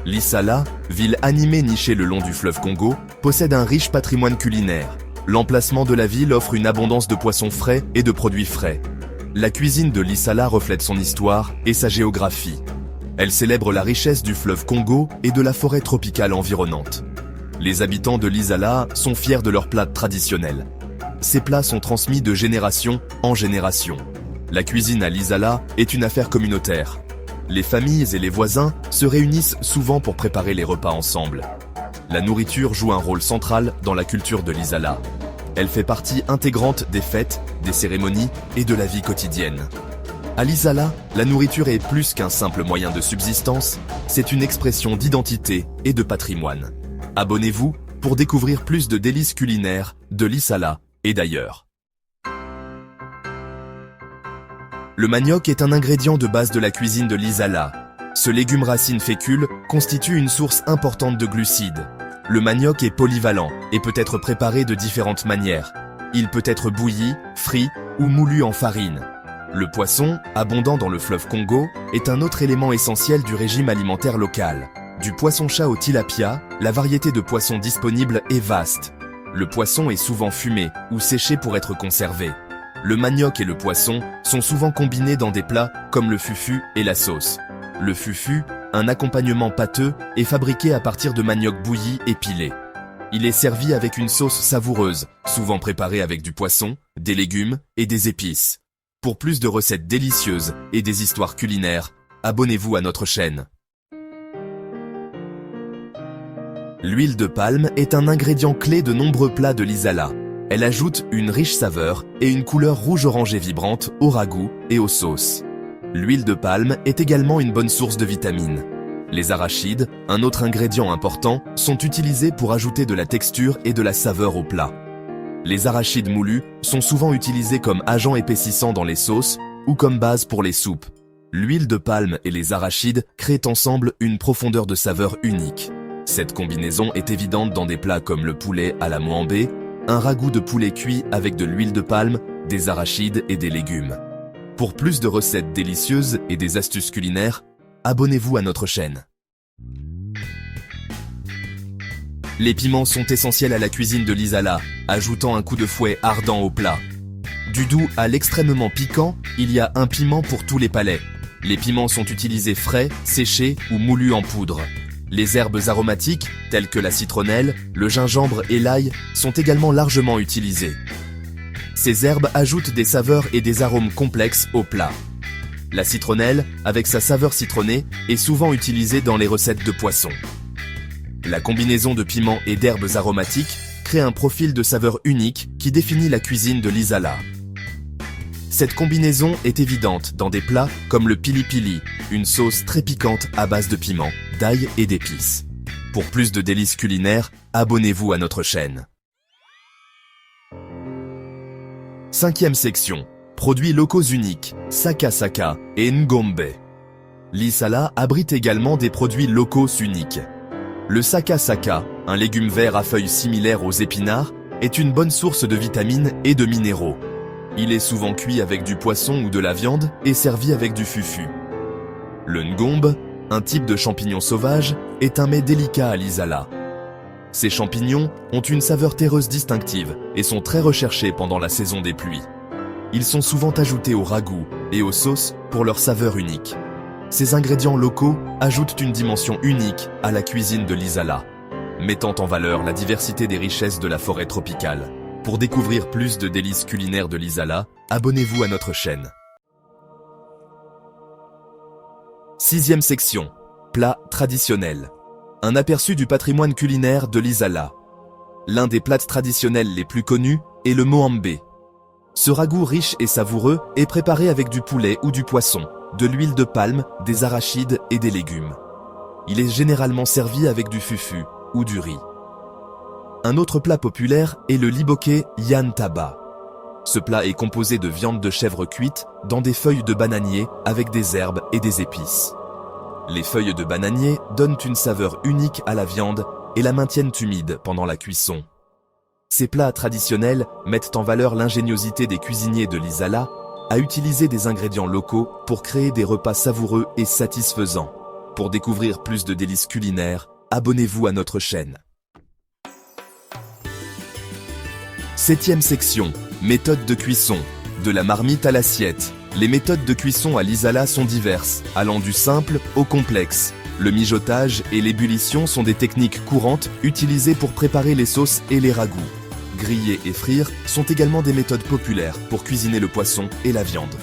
Lissala, ville animée nichée le long du fleuve Congo, possède un riche patrimoine culinaire. L'emplacement de la ville offre une abondance de poissons frais et de produits frais. La cuisine de Lissala reflète son histoire et sa géographie. Elle célèbre la richesse du fleuve Congo et de la forêt tropicale environnante. Les habitants de Lissala sont fiers de leurs plats traditionnels. Ces plats sont transmis de génération en génération. La cuisine à Lissala est une affaire communautaire. Les familles et les voisins se réunissent souvent pour préparer les repas ensemble. La nourriture joue un rôle central dans la culture de Lissala. Elle fait partie intégrante des fêtes, des cérémonies et de la vie quotidienne. À Lissala, la nourriture est plus qu'un simple moyen de subsistance, c'est une expression d'identité et de patrimoine. Abonnez-vous pour découvrir plus de délices culinaires de Lissala et d'ailleurs. Le manioc est un ingrédient de base de la cuisine de Lissala. Ce légume racine fécule constitue une source importante de glucides. Le manioc est polyvalent et peut être préparé de différentes manières. Il peut être bouilli, frit ou moulu en farine. Le poisson, abondant dans le fleuve Congo, est un autre élément essentiel du régime alimentaire local. Du poisson-chat au tilapia, la variété de poissons disponible est vaste. Le poisson est souvent fumé ou séché pour être conservé. Le manioc et le poisson sont souvent combinés dans des plats comme le fufu et la sauce. Le fufu, un accompagnement pâteux, est fabriqué à partir de manioc bouilli et pilé. Il est servi avec une sauce savoureuse, souvent préparée avec du poisson, des légumes et des épices. Pour plus de recettes délicieuses et des histoires culinaires, abonnez-vous à notre chaîne. L'huile de palme est un ingrédient clé de nombreux plats de Lissala. Elle ajoute une riche saveur et une couleur rouge-orangée vibrante au ragoût et aux sauces. L'huile de palme est également une bonne source de vitamines. Les arachides, un autre ingrédient important, sont utilisés pour ajouter de la texture et de la saveur au plat. Les arachides moulus sont souvent utilisés comme agent épaississant dans les sauces ou comme base pour les soupes. L'huile de palme et les arachides créent ensemble une profondeur de saveur unique. Cette combinaison est évidente dans des plats comme le poulet à la moambé, un ragoût de poulet cuit avec de l'huile de palme, des arachides et des légumes. Pour plus de recettes délicieuses et des astuces culinaires, abonnez-vous à notre chaîne. Les piments sont essentiels à la cuisine de Lissala, ajoutant un coup de fouet ardent au plat. Du doux à l'extrêmement piquant, il y a un piment pour tous les palais. Les piments sont utilisés frais, séchés ou moulus en poudre. Les herbes aromatiques, telles que la citronnelle, le gingembre et l'ail, sont également largement utilisées. Ces herbes ajoutent des saveurs et des arômes complexes au plat. La citronnelle, avec sa saveur citronnée, est souvent utilisée dans les recettes de poisson. La combinaison de piments et d'herbes aromatiques crée un profil de saveur unique qui définit la cuisine de Lissala. Cette combinaison est évidente dans des plats comme le pili-pili, une sauce très piquante à base de piment, d'ail et d'épices. Pour plus de délices culinaires, abonnez-vous à notre chaîne. 5e section. Produits locaux uniques, Saka Saka et Ngombe. Lissala abrite également des produits locaux uniques. Le Saka Saka, un légume vert à feuilles similaires aux épinards, est une bonne source de vitamines et de minéraux. Il est souvent cuit avec du poisson ou de la viande et servi avec du fufu. Le Ngombe, un type de champignon sauvage, est un mets délicat à Lissala. Ces champignons ont une saveur terreuse distinctive et sont très recherchés pendant la saison des pluies. Ils sont souvent ajoutés au ragoût et aux sauces pour leur saveur unique. Ces ingrédients locaux ajoutent une dimension unique à la cuisine de Lissala, mettant en valeur la diversité des richesses de la forêt tropicale. Pour découvrir plus de délices culinaires de Lissala, abonnez-vous à notre chaîne. 6e section. Plats traditionnels. Un aperçu du patrimoine culinaire de Lissala. L'un des plats traditionnels les plus connus est le moambé. Ce ragoût riche et savoureux est préparé avec du poulet ou du poisson, de l'huile de palme, des arachides et des légumes. Il est généralement servi avec du fufu ou du riz. Un autre plat populaire est le liboké yan taba. Ce plat est composé de viande de chèvre cuite dans des feuilles de bananier avec des herbes et des épices. Les feuilles de bananier donnent une saveur unique à la viande et la maintiennent humide pendant la cuisson. Ces plats traditionnels mettent en valeur l'ingéniosité des cuisiniers de Lissala à utiliser des ingrédients locaux pour créer des repas savoureux et satisfaisants. Pour découvrir plus de délices culinaires, abonnez-vous à notre chaîne. 7e section, méthode de cuisson. De la marmite à l'assiette. Les méthodes de cuisson à l'Isala sont diverses, allant du simple au complexe. Le mijotage et l'ébullition sont des techniques courantes utilisées pour préparer les sauces et les ragoûts. Griller et frire sont également des méthodes populaires pour cuisiner le poisson et la viande.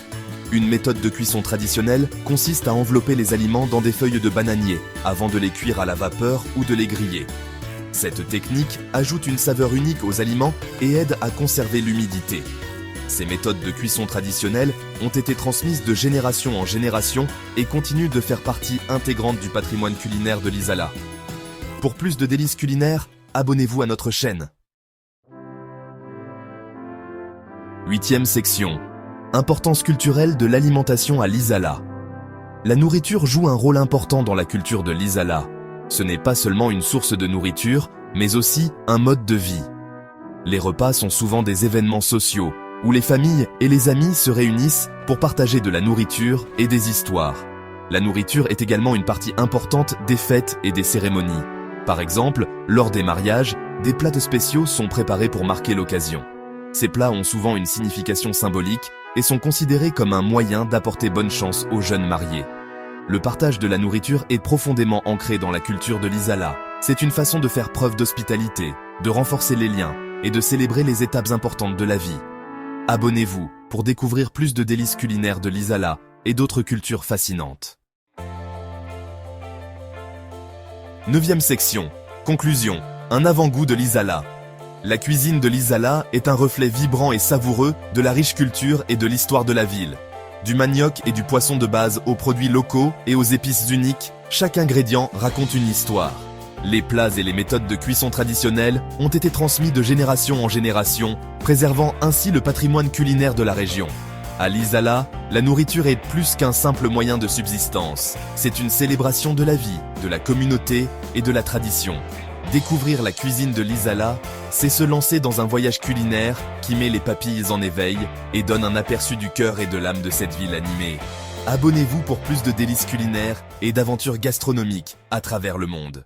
Une méthode de cuisson traditionnelle consiste à envelopper les aliments dans des feuilles de bananier avant de les cuire à la vapeur ou de les griller. Cette technique ajoute une saveur unique aux aliments et aide à conserver l'humidité. Ces méthodes de cuisson traditionnelles ont été transmises de génération en génération et continuent de faire partie intégrante du patrimoine culinaire de l'Isala. Pour plus de délices culinaires, abonnez-vous à notre chaîne. 8e section. Importance culturelle de l'alimentation à l'Isala. La nourriture joue un rôle important dans la culture de l'Isala. Ce n'est pas seulement une source de nourriture, mais aussi un mode de vie. Les repas sont souvent des événements sociaux, où les familles et les amis se réunissent pour partager de la nourriture et des histoires. La nourriture est également une partie importante des fêtes et des cérémonies. Par exemple, lors des mariages, des plats spéciaux sont préparés pour marquer l'occasion. Ces plats ont souvent une signification symbolique et sont considérés comme un moyen d'apporter bonne chance aux jeunes mariés. Le partage de la nourriture est profondément ancré dans la culture de l'Isala. C'est une façon de faire preuve d'hospitalité, de renforcer les liens et de célébrer les étapes importantes de la vie. Abonnez-vous pour découvrir plus de délices culinaires de l'Isala et d'autres cultures fascinantes. 9e section. Conclusion. Un avant-goût de l'Isala. La cuisine de l'Isala est un reflet vibrant et savoureux de la riche culture et de l'histoire de la ville. Du manioc et du poisson de base aux produits locaux et aux épices uniques, chaque ingrédient raconte une histoire. Les plats et les méthodes de cuisson traditionnelles ont été transmis de génération en génération, préservant ainsi le patrimoine culinaire de la région. À l'Isala, la nourriture est plus qu'un simple moyen de subsistance. C'est une célébration de la vie, de la communauté et de la tradition. Découvrir la cuisine de l'Isala, c'est se lancer dans un voyage culinaire qui met les papilles en éveil et donne un aperçu du cœur et de l'âme de cette ville animée. Abonnez-vous pour plus de délices culinaires et d'aventures gastronomiques à travers le monde.